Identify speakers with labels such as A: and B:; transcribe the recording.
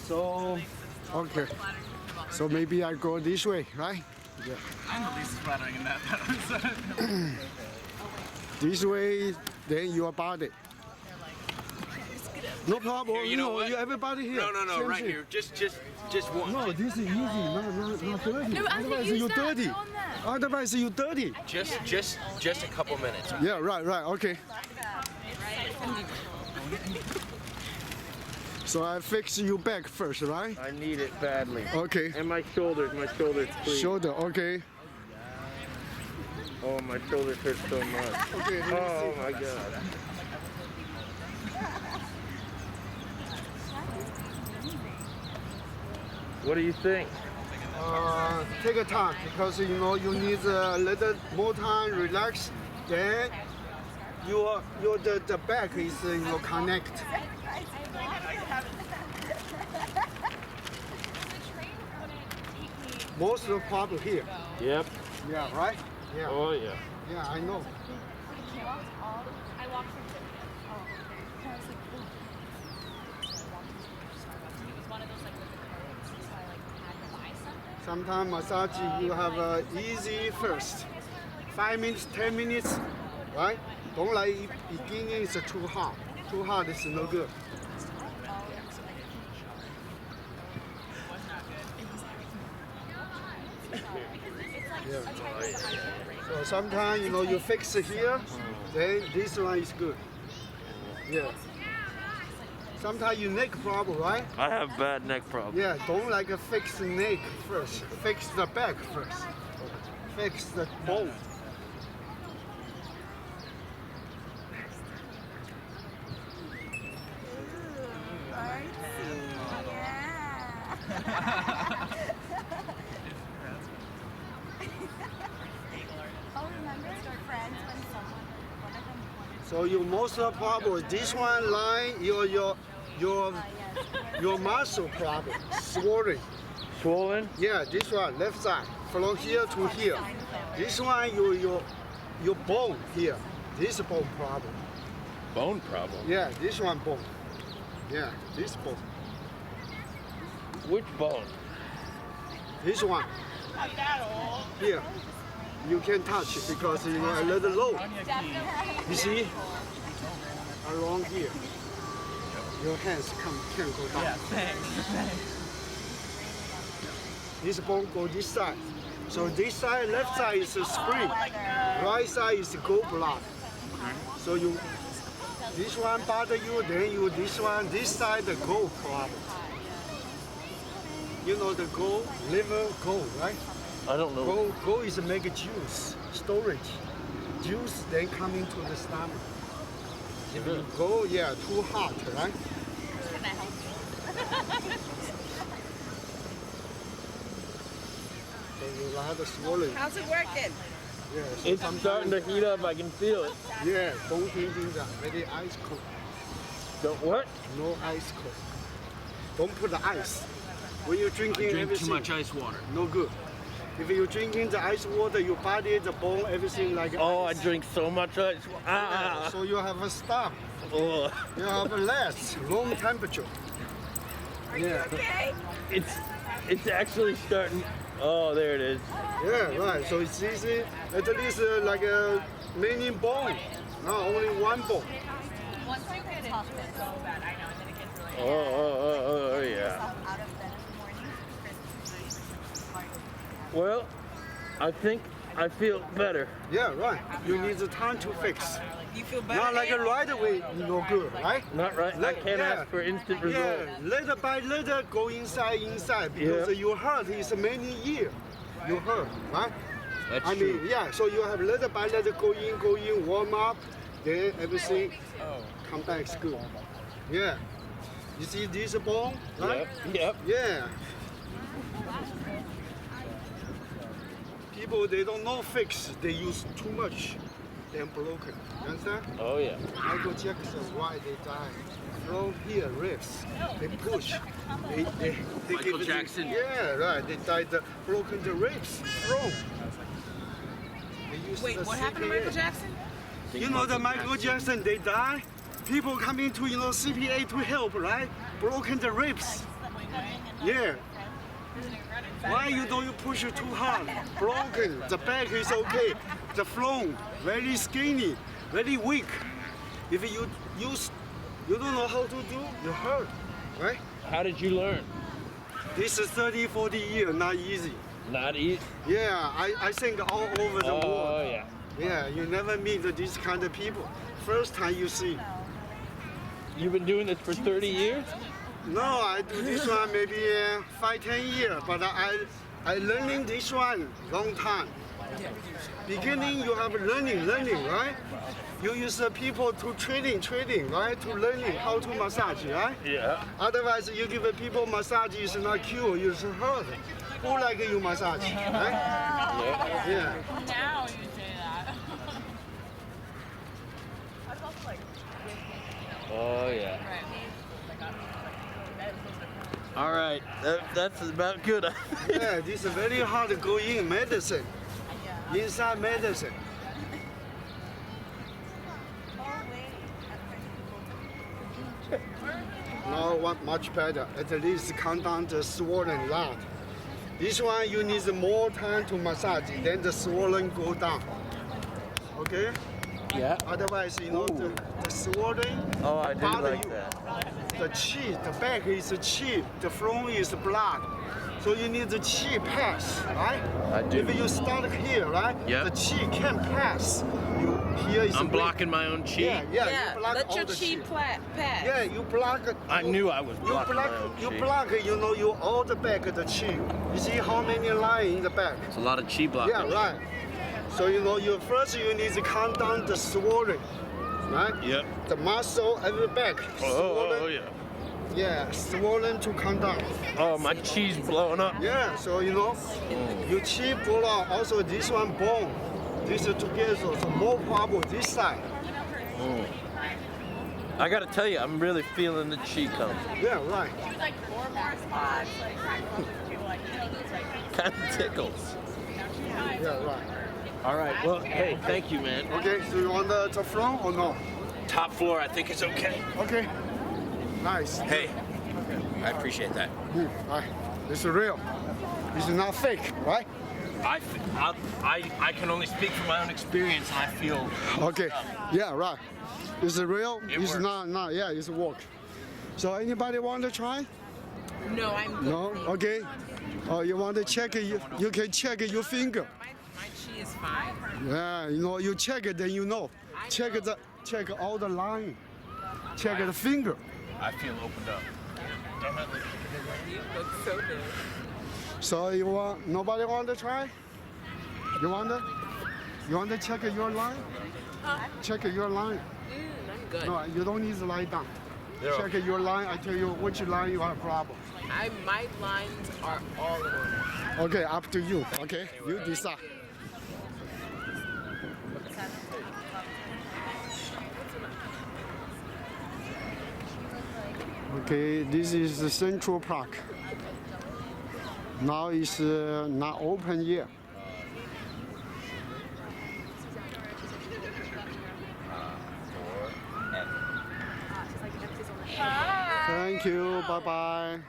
A: So, okay. So maybe I go this way, right? Yeah.
B: I'm the least flattering in that.
A: This way, then your body. No problem.
B: Here, you know what?
A: Everybody here.
B: No,
A: Same
B: right
A: thing.
B: here. Just one.
A: No, this is easy. Not dirty.
C: No,
A: Otherwise you dirty. Otherwise you dirty.
B: Just a couple minutes.
A: Yeah, right. Okay. So I fix you back first, right?
D: I need it badly.
A: Okay.
D: And my shoulders, please.
A: Shoulder, okay.
D: Oh, my shoulders hurt so much.
A: Okay.
D: Oh my God. What do you think?
A: Take a time because you need a little more time, relax. Then the back is connect. Most of the problem here.
D: Yep.
A: Yeah, right? Yeah.
D: Oh yeah.
A: Yeah, I know.
C: I walked from it was one of those like with the codes, so I like had to buy something.
A: Sometimes massage you have easy first. 5 minutes, 10 minutes, right? Don't like beginning is too hard. Too hard is no good. Yeah. So sometimes you fix it here, then this one is good. Yeah. Sometimes you neck problem, right?
D: I have bad neck problems.
A: Yeah, don't like fix the neck first. Fix the back first. Fix the bone. So your most of the problem, this one line your muscle problem, swollen.
D: Swollen?
A: Yeah, this one left side, from here to here. This one your bone here, this bone problem.
D: Bone problem?
A: Yeah, this one bone. Yeah, this bone.
D: Which bone?
A: This one. Here. You can touch it because a little low. You see? Along here. Your hands can go down.
B: Yeah, thanks.
A: This bone go this side. So this side, left side is a spring. Right side is gold blood. So this one bother you, then this one, this side the gold problem. You know the gold, liver gold, right?
D: I don't know.
A: Gold is make juice, storage. Juice then come into the stomach. If you go, yeah, too hot, right? So you have the swollen.
E: How's it working?
A: Yeah, so
D: It's starting to heat up. I can feel it.
A: Yeah, don't drink that. Very ice cold.
D: Don't what?
A: No ice cold. Don't put the ice. When you're drinking
B: Drink
A: everything,
B: too much ice water.
A: no good. If you're drinking the ice water, your body, the bone, everything like
D: Oh, I
A: ice.
D: drink so much ice.
A: Yeah, so you have a stop.
D: Oh.
A: You have a less, room temperature. Yeah.
E: Okay.
D: It's actually starting. Oh, there it is.
A: Yeah, right. So it's easy. At least like a many bone, not only one bone.
C: Once you get tough, it's so bad. I know, and then it gets really
D: Oh, yeah.
C: out of bed in the morning.
D: Well, I think I feel better.
A: Yeah, right. You need the time to fix.
E: You feel better?
A: Not like a right away, no good, right?
D: Not right. I can't
A: Yeah.
D: ask for instant results.
A: Yeah, little by little go inside because
D: Yeah.
A: your heart is many years. You hurt, right?
D: That's
A: I
D: true.
A: mean, yeah. So you have little by little go in, warm up, then everything come back good. Yeah. You see this bone, right?
D: Yep.
A: Yeah. People they don't know fix. They use too much, then broken. You understand?
D: Oh yeah.
A: Michael Jackson, why they died? From here, ribs. They push. They
B: Michael
A: give it
B: Jackson?
A: Yeah, right. They died, broken the ribs. From.
E: Wait, what happened to Michael Jackson?
A: You know the Michael Jackson, they die. People coming to CPA to help, right? Broken the ribs. Yeah. Why you don't push it too hard? Broken. The back is okay. The front very skinny, very weak. If you don't know how to do, you hurt, right?
D: How did you learn?
A: This is 30, 40 years, not easy.
D: Not eat.
A: Yeah, I think all over the world.
D: Oh yeah.
A: Yeah, you never meet these kind of people. First time you see.
D: You've been doing this for 30 years?
A: No, I do this one maybe 5, 10 years, but I learning this one long time. Beginning you have learning, right? You use the people to training, right? To learning how to massage, right?
D: Yeah.
A: Otherwise, you give the people massage is not cure, it's hurt. Who like you massage, right? Yeah.
C: Now you say that.
D: Oh yeah. All right, that's about good.
A: Yeah, this is very hard to go in medicine. Inside medicine. Now what much better. At least calm down the swollen line. This one you need more time to massage, then the swollen go down. Okay?
D: Yeah.
A: Otherwise, you know, the swollen
D: Oh, I do
A: bother
D: like
A: you.
D: that.
A: The chi, the back is chi, the front is blood. So you need the chi pass, right?
D: I do.
A: If you start here, right?
D: Yeah.
A: The chi can pass. You here is
D: I'm
A: weak.
D: blocking my own chi.
A: Yeah, you block
E: let
A: all
E: your
A: the
E: chi pass.
A: Yeah, you block it.
D: I knew I was blocking my own
A: You
D: chi.
A: block it, you know, you all the back of the chi. You see how many lines in the back?
D: It's a lot of chi blocking.
A: Yeah, right. So you know, first you need to calm down the swollen, right?
D: Yep.
A: The muscle at the back.
D: Oh yeah.
A: Yeah, swollen to come down.
D: Oh, my chi's blowing up.
A: Yeah, so you know, your chi pull out. Also, this one bone. This is together, so more problem this side.
D: I gotta tell you, I'm really feeling the chi come.
A: Yeah, right.
C: Like 4 more spots,
D: Kind of tickles.
A: Yeah, right.
D: All right. Well, hey, thank you, man.
A: Okay, so you want the front or no?
B: Top floor, I think it's okay.
A: Okay. Nice.
B: Hey, I appreciate that.
A: Right. This is real. This is not fake, right?
B: I can only speak from my own experience, and I feel.
A: Okay. Yeah, right. Is it real?
B: It
A: it's
B: works.
A: not. Yeah, it's work. So anybody want to try?
E: No, I'm good.
A: No. Okay. Oh, you want to check it? You can check your finger.
E: My chi is fine.
A: Yeah, you know, you check it, then you know. Check all the line. Check the finger.
B: I feel opened up.
E: You look so good.
A: So nobody want to try? You want to check your line? Check your line.
E: I'm good.
A: No, you don't need to lie down. Check your line. I tell you which line you have problem.
E: My lines are all in order.
A: Okay, up to you. Okay, you decide. Okay, this is the Central Park. Now it's not open yet. Thank you. Bye bye.